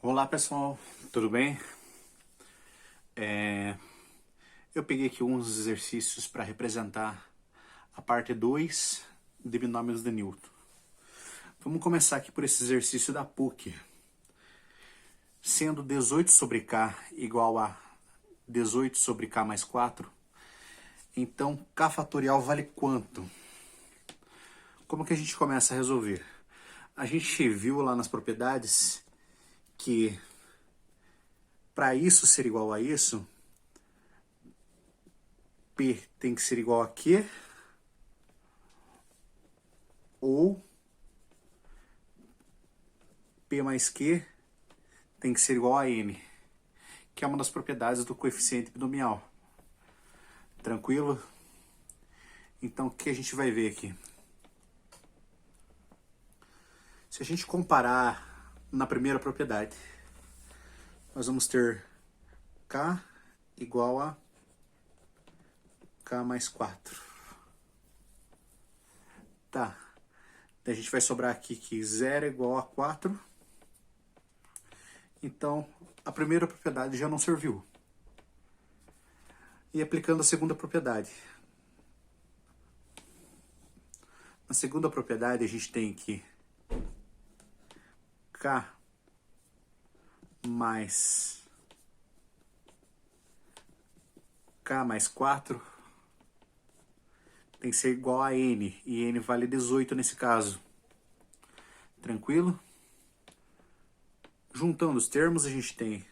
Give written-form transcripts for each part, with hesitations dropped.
Olá pessoal, tudo bem? Eu peguei aqui uns exercícios para representar a parte 2 de binômios de Newton. Vamos começar aqui por esse exercício da PUC. Sendo 18 sobre K igual a 18 sobre K mais 4, então K fatorial vale quanto? Como que a gente começa a resolver? A gente viu lá nas propriedades que para isso ser igual a isso, P tem que ser igual a Q ou P mais Q tem que ser igual a N, que é uma das propriedades do coeficiente binomial. Tranquilo? Então, o que a gente vai ver aqui? Se a gente comparar na primeira propriedade, nós vamos ter K igual a K mais 4. Tá. Daí a gente vai sobrar aqui que 0 é igual a 4. Então, a primeira propriedade já não serviu. E aplicando a segunda propriedade. Na segunda propriedade, a gente tem que K mais 4 tem que ser igual a N, e N vale 18 nesse caso. Tranquilo? Juntando os termos, a gente tem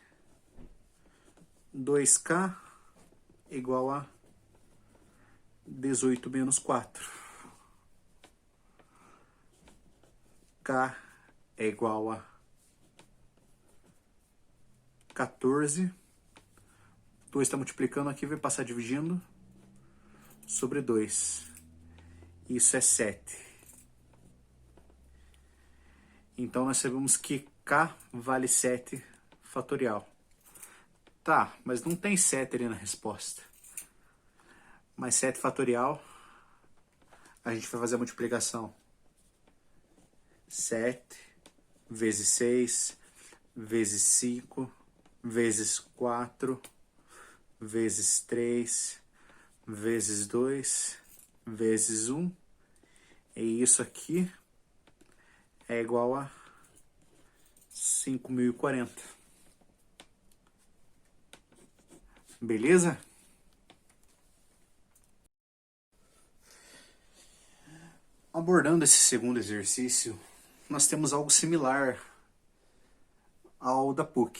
2K igual a 18 menos 4. K é igual a 14. 2 está multiplicando aqui, vai passar dividindo sobre 2. Isso é 7. Então nós sabemos que K vale 7 fatorial. Tá, mas não tem 7 ali na resposta. Mas 7 fatorial, a gente vai fazer a multiplicação. 7 vezes 6, vezes 5, vezes 4, vezes 3, vezes 2, vezes 1. E isso aqui é igual a 5.040. Beleza? Abordando esse segundo exercício, nós temos algo similar ao da PUC.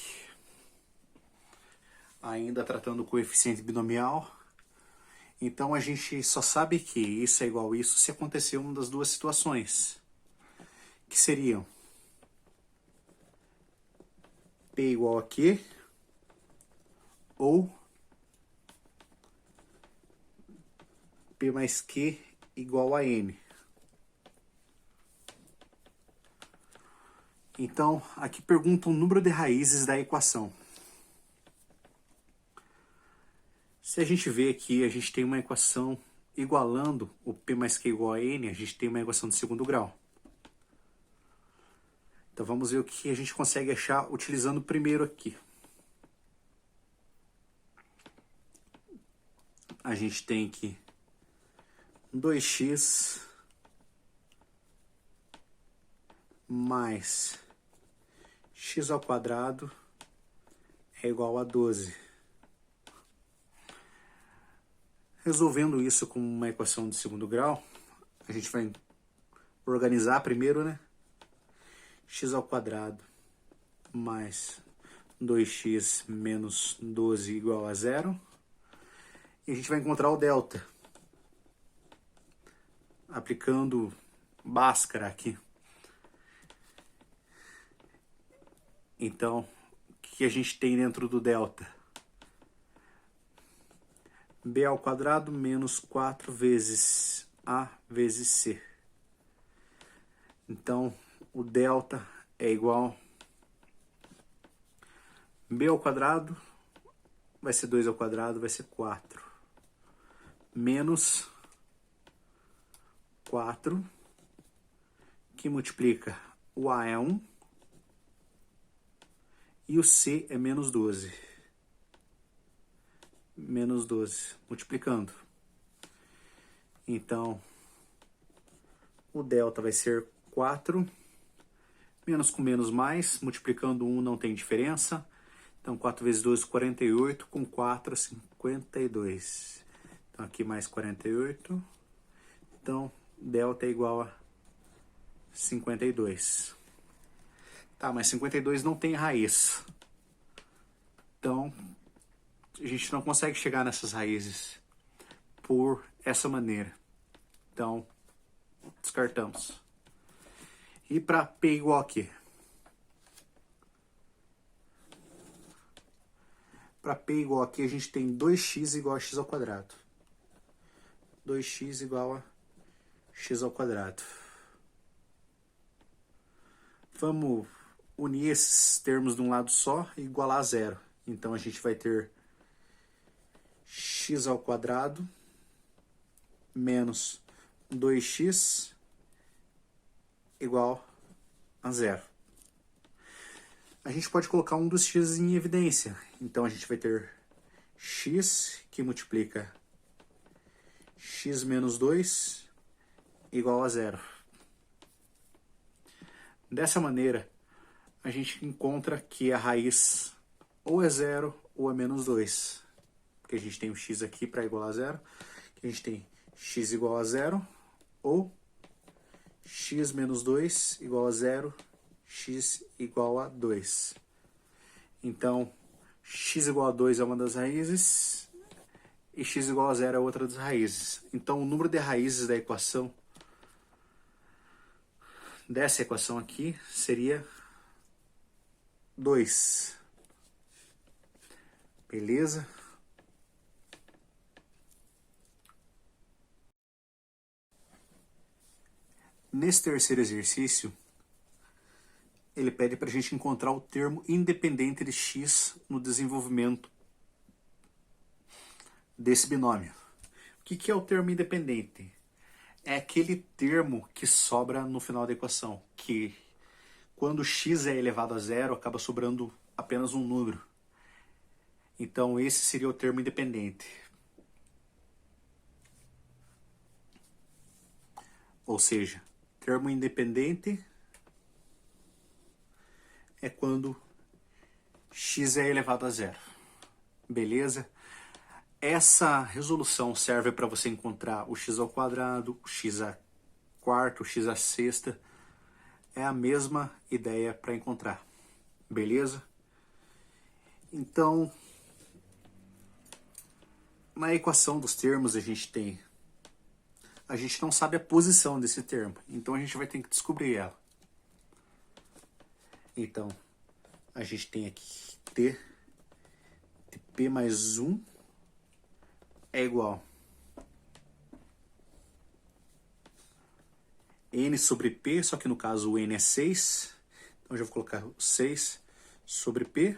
Ainda tratando o coeficiente binomial. Então a gente só sabe que isso é igual a isso se acontecer uma das duas situações. Que seriam P igual a Q ou P mais Q igual a N. Então, aqui pergunta o número de raízes da equação. Se a gente vê aqui, a gente tem uma equação igualando o P mais Q igual a N, a gente tem uma equação de segundo grau. Então vamos ver o que a gente consegue achar utilizando o primeiro aqui. A gente tem que 2x mais x ao quadrado é igual a 12. Resolvendo isso com uma equação de segundo grau, a gente vai organizar primeiro, né? X ao quadrado mais 2x menos 12 igual a 0. E a gente vai encontrar o delta. Aplicando Bhaskara aqui. Então, o que a gente tem dentro do delta? B ao quadrado menos 4 vezes A vezes C. Então, o delta é igual B ao quadrado, vai ser 2 ao quadrado, vai ser 4. Menos 4, que multiplica o A é 1, E o C é menos 12. Menos 12, multiplicando. Então, o delta vai ser 4. Menos com menos mais, multiplicando 1 não tem diferença. Então, 4 vezes 12, 48. Com 4, 52. Então, aqui mais 48. Então, delta é igual a 52. Tá, mas 52 não tem raiz. Então, a gente não consegue chegar nessas raízes por essa maneira. Então, descartamos. E para P igual a quê? Para P igual a quê, a gente tem 2x igual a x ao quadrado. 2x igual a x ao quadrado. Vamos unir esses termos de um lado só e igualar a zero. Então, a gente vai ter x ao quadrado menos 2x igual a zero. A gente pode colocar um dos x em evidência. Então, a gente vai ter x que multiplica x menos 2 igual a zero. Dessa maneira, a gente encontra que a raiz ou é zero ou é menos 2. Porque a gente tem um x aqui para igualar a zero. A gente tem x igual a zero ou x menos 2 igual a zero, x igual a 2. Então, x igual a 2 é uma das raízes e x igual a zero é outra das raízes. Então, o número de raízes da equação, dessa equação aqui, seria 2. Beleza? Nesse terceiro exercício, ele pede para a gente encontrar o termo independente de x no desenvolvimento desse binômio. O que é o termo independente? É aquele termo que sobra no final da equação, que quando x é elevado a zero, acaba sobrando apenas um número. Então, esse seria o termo independente. Ou seja, termo independente é quando x é elevado a zero. Beleza? Essa resolução serve para você encontrar o x ao quadrado, o x à quarta, o x à sexta. É a mesma ideia para encontrar. Beleza? Então, na equação dos termos a gente não sabe a posição desse termo, então a gente vai ter que descobrir ela. Então, a gente tem aqui t de p mais 1 é igual n sobre p, só que no caso o n é 6, então eu já vou colocar 6 sobre p,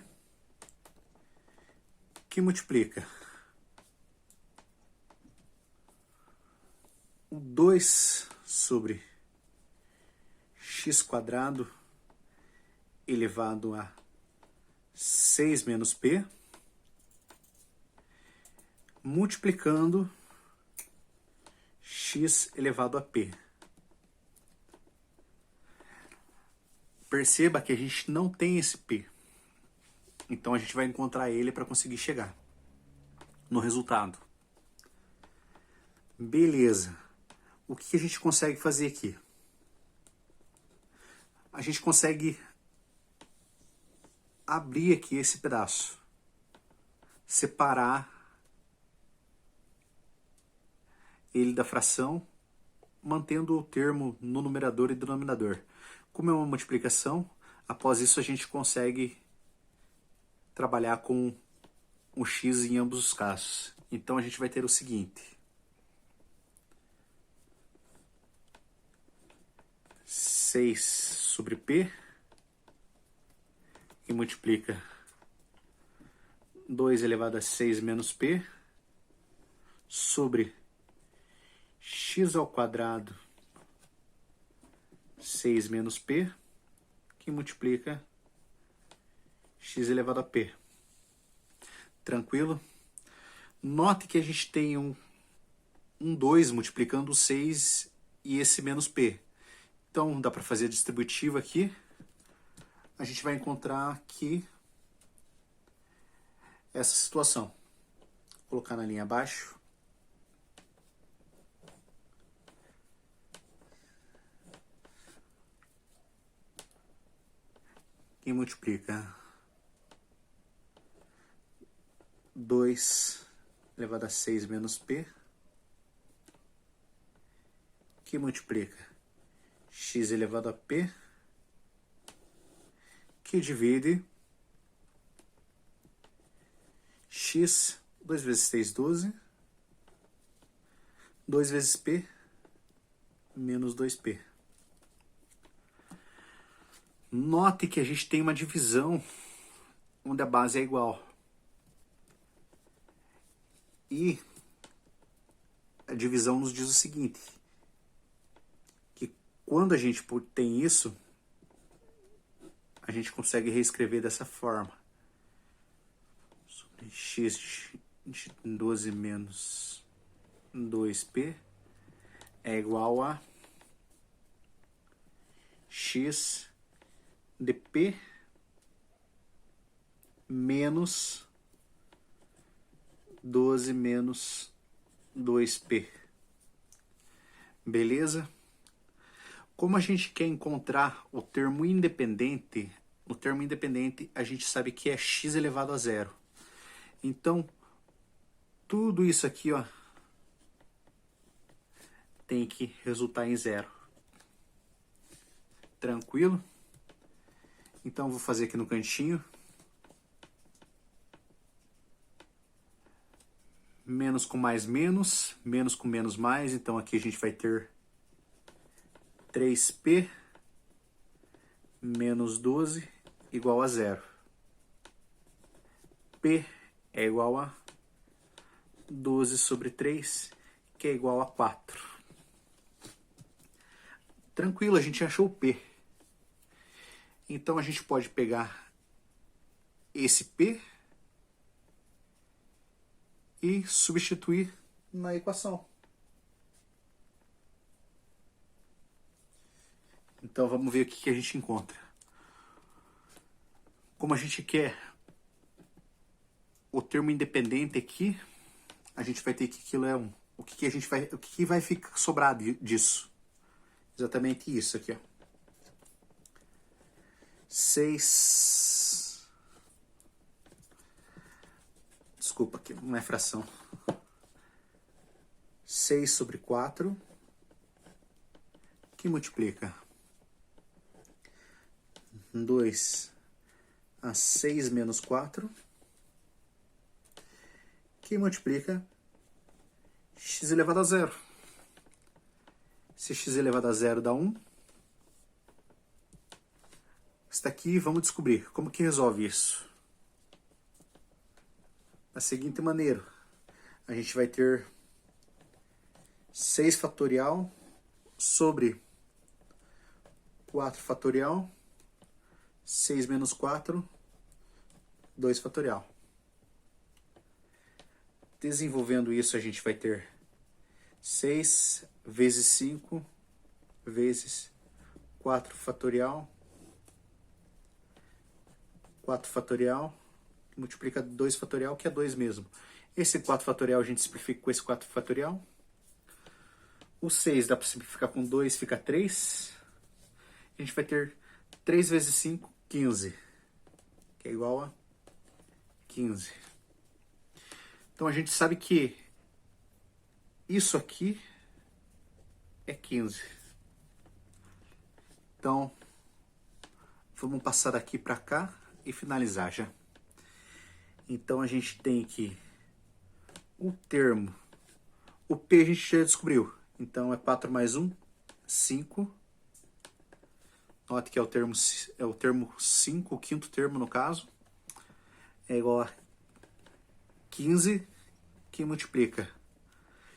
que multiplica o 2 sobre x quadrado elevado a 6 menos p, multiplicando x elevado a p. Perceba que a gente não tem esse p. Então a gente vai encontrar ele para conseguir chegar no resultado. Beleza. O que a gente consegue fazer aqui? A gente consegue abrir aqui esse pedaço, separar ele da fração, mantendo o termo no numerador e denominador. Como é uma multiplicação, após isso a gente consegue trabalhar com o x em ambos os casos. Então a gente vai ter o seguinte: 6 sobre p, que multiplica 2 elevado a 6 menos p, sobre x ao quadrado 6 menos p, que multiplica x elevado a p. Tranquilo? Note que a gente tem um 2 multiplicando o 6 e esse menos p. Então, dá para fazer a distributiva aqui. A gente vai encontrar aqui essa situação. Vou colocar na linha abaixo. Quem multiplica 2 elevado a 6 menos p, que multiplica x elevado a p, que divide x, 2 vezes 6, 12, 2 vezes p, menos 2p. Note que a gente tem uma divisão onde a base é igual. E a divisão nos diz o seguinte, que quando a gente tem isso, a gente consegue reescrever dessa forma. Sobre x de 12 menos 2p é igual a x de p menos 12 menos 2p. Beleza? Como a gente quer encontrar o termo independente, a gente sabe que é x elevado a zero. Então, tudo isso aqui, ó, tem que resultar em zero. Tranquilo? Então, vou fazer aqui no cantinho. Menos com mais, menos com menos, mais. Então, aqui a gente vai ter 3p menos 12 igual a zero. P é igual a 12 sobre 3, que é igual a 4. Tranquilo, a gente achou o P. Então, a gente pode pegar esse P e substituir na equação. Então, vamos ver o que a gente encontra. Como a gente quer o termo independente aqui, a gente vai ter que aquilo é 1. O que vai ficar sobrar disso? Exatamente isso aqui, ó. 6... Desculpa, aqui não é fração. 6 sobre 4, que multiplica 2 a 6 menos 4, que multiplica x elevado a zero. Se x elevado a zero dá 1, está aqui, vamos descobrir como que resolve isso. Da seguinte maneira, a gente vai ter 6 fatorial sobre 4 fatorial, 6 menos 4, 2 fatorial. Desenvolvendo isso, a gente vai ter 6 vezes 5 vezes 4 fatorial, 4 fatorial, multiplica 2 fatorial, que é 2 mesmo. Esse 4 fatorial a gente simplifica com esse 4 fatorial. O 6 dá para simplificar com 2, fica 3. A gente vai ter 3 vezes 5, 15, que é igual a 15. Então a gente sabe que isso aqui é 15. Então, vamos passar daqui para cá e finalizar já. Então a gente tem aqui o termo, o P a gente já descobriu. Então é 4 mais 1, 5. Note que é o termo 5, o quinto termo no caso. É igual a 15, que multiplica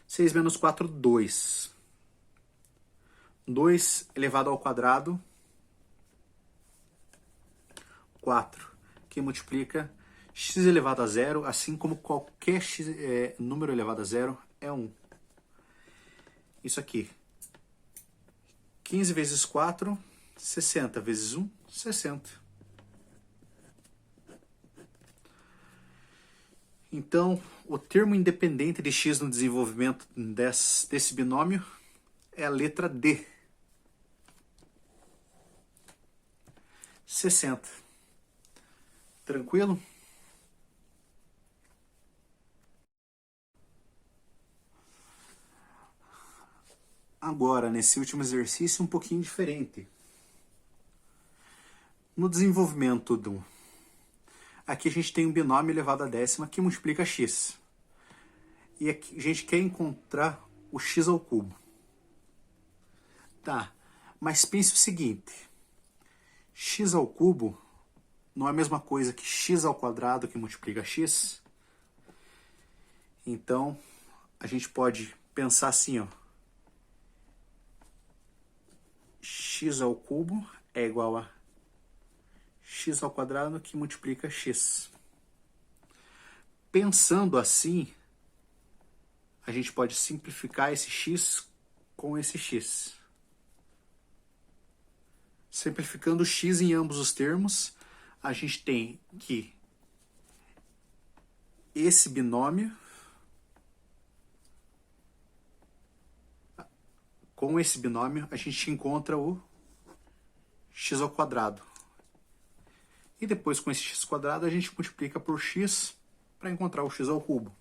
6 menos 4, 2. 2 elevado ao quadrado, 4, que multiplica x elevado a zero, assim como qualquer número elevado a zero é 1. Isso aqui. 15 vezes 4, 60 vezes 1, 60. Então, o termo independente de x no desenvolvimento desse binômio é a letra D. 60. Tranquilo? Agora, nesse último exercício, um pouquinho diferente. No desenvolvimento aqui a gente tem um binômio elevado à décima que multiplica x. E aqui a gente quer encontrar o x ao cubo. Tá, mas pense o seguinte. X ao cubo não é a mesma coisa que x ao quadrado que multiplica x? Então, a gente pode pensar assim, ó. X ao cubo é igual a x ao quadrado que multiplica x. Pensando assim, a gente pode simplificar esse x com esse x. Simplificando o x em ambos os termos, a gente tem que esse binômio, com esse binômio, a gente encontra o x ao quadrado. E depois, com esse x quadrado, a gente multiplica por x para encontrar o x ao cubo.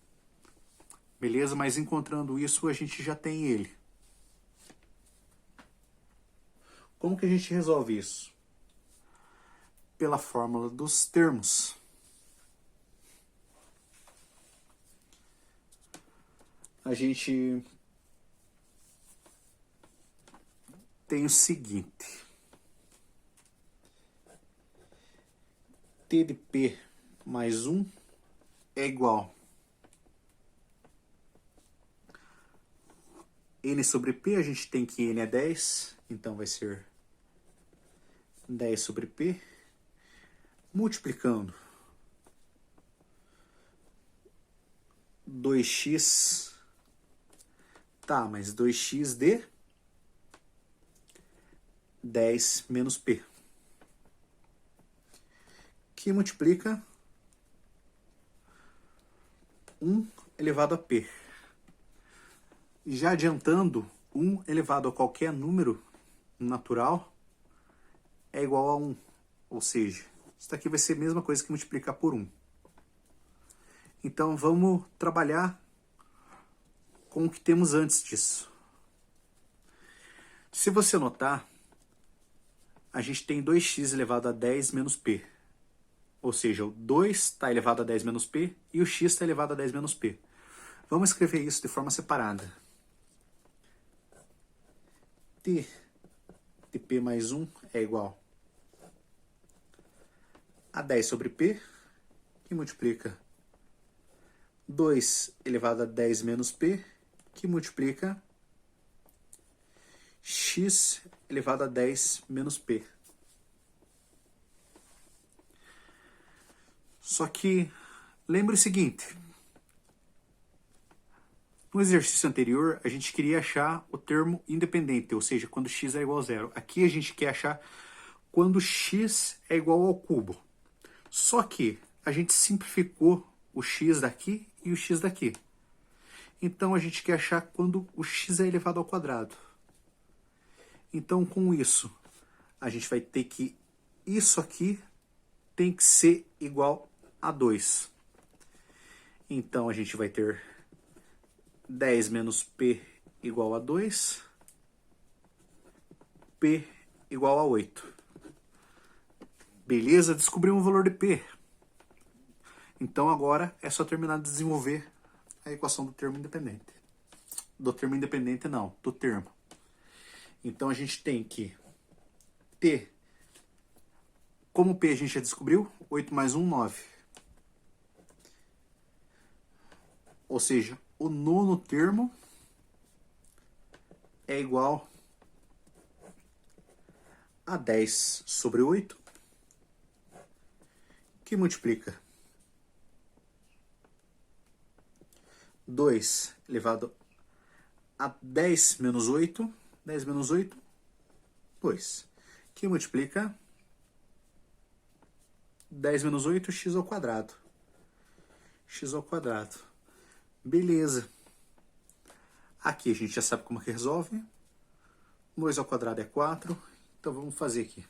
Beleza? Mas encontrando isso, a gente já tem ele. Como que a gente resolve isso? Pela fórmula dos termos. A gente tem o seguinte. T de P mais 1 é igual N sobre P, a gente tem que N é 10, então vai ser 10 sobre P, multiplicando 2x, tá, mas 2x de 10 menos P, que multiplica 1 elevado a P. Já adiantando, 1 elevado a qualquer número natural é igual a 1. Ou seja, isso daqui vai ser a mesma coisa que multiplicar por 1. Então vamos trabalhar com o que temos antes disso. Se você notar, a gente tem 2x elevado a 10 menos P. Ou seja, o 2 está elevado a 10 menos P e o x está elevado a 10 menos P. Vamos escrever isso de forma separada. T de P mais 1 é igual a 10 sobre P, que multiplica 2 elevado a 10 menos P, que multiplica x elevado a 10 menos P. Só que, lembre o seguinte, no exercício anterior, a gente queria achar o termo independente, ou seja, quando x é igual a zero. Aqui a gente quer achar quando x é igual ao cubo. Só que a gente simplificou o x daqui e o x daqui. Então a gente quer achar quando o x é elevado ao quadrado. Então com isso, a gente vai ter que isso aqui tem que ser igual a 2. Então a gente vai ter 10 menos P igual a 2, P igual a 8. Beleza? Descobrimos o valor de P. Então agora é só terminar de desenvolver a equação do termo independente. Do termo independente não, do termo. Então a gente tem que T, como P a gente já descobriu, 8 mais 1, 9. Ou seja, o nono termo é igual a 10 sobre 8, que que multiplica 2 elevado a 10 menos 8, 10 menos 8, 2, que multiplica 10 menos 8, x ao quadrado. X ao quadrado. Beleza. Aqui a gente já sabe como que resolve. 2 ao quadrado é 4. Então vamos fazer aqui.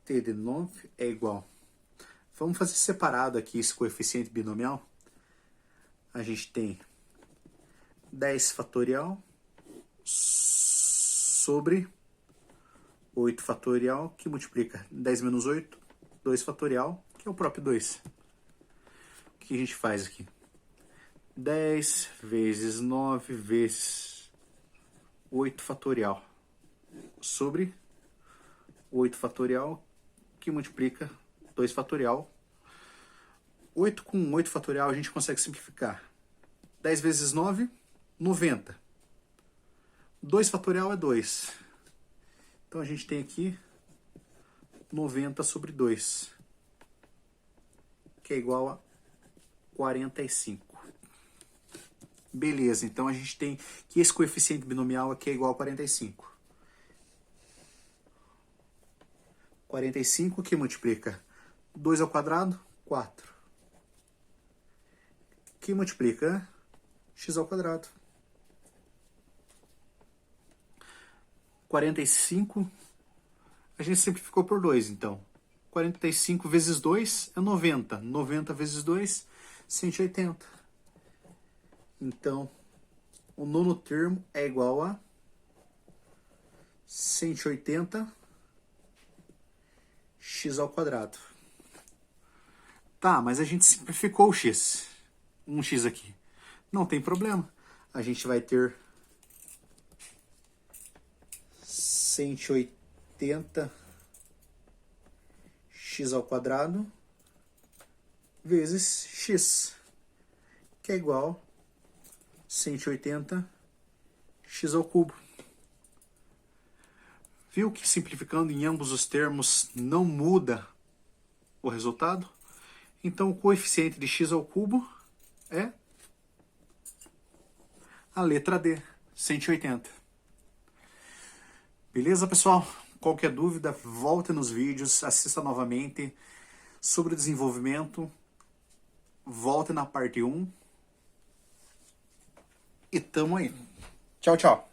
T de 9 é igual. Vamos fazer separado aqui esse coeficiente binomial. A gente tem 10 fatorial sobre 8 fatorial, que multiplica 10 menos 8, 2 fatorial, que é o próprio 2. O que a gente faz aqui? 10 vezes 9 vezes 8 fatorial sobre 8 fatorial, que multiplica 2 fatorial. 8 com 8 fatorial a gente consegue simplificar. 10 vezes 9, 90. 2 fatorial é 2. Então a gente tem aqui 90 sobre 2, que é igual a 45. Beleza, então a gente tem que esse coeficiente binomial aqui é igual a 45. 45 que multiplica 2 ao quadrado, 4. Que multiplica x ao quadrado. 45, a gente simplificou por 2, então. 45 vezes 2 é 90. 90 vezes 2, 180. Então, o nono termo é igual a 180 x ao quadrado. Tá, mas a gente simplificou o x. Um x aqui. Não tem problema. A gente vai ter 180 x ao quadrado vezes x, que é igual a 180 x ao cubo. Viu que simplificando em ambos os termos não muda o resultado? Então o coeficiente de x ao cubo é a letra D, 180. Beleza, pessoal? Qualquer dúvida, volte nos vídeos, assista novamente sobre o desenvolvimento, volte na parte 1 e tamo aí. Tchau, tchau.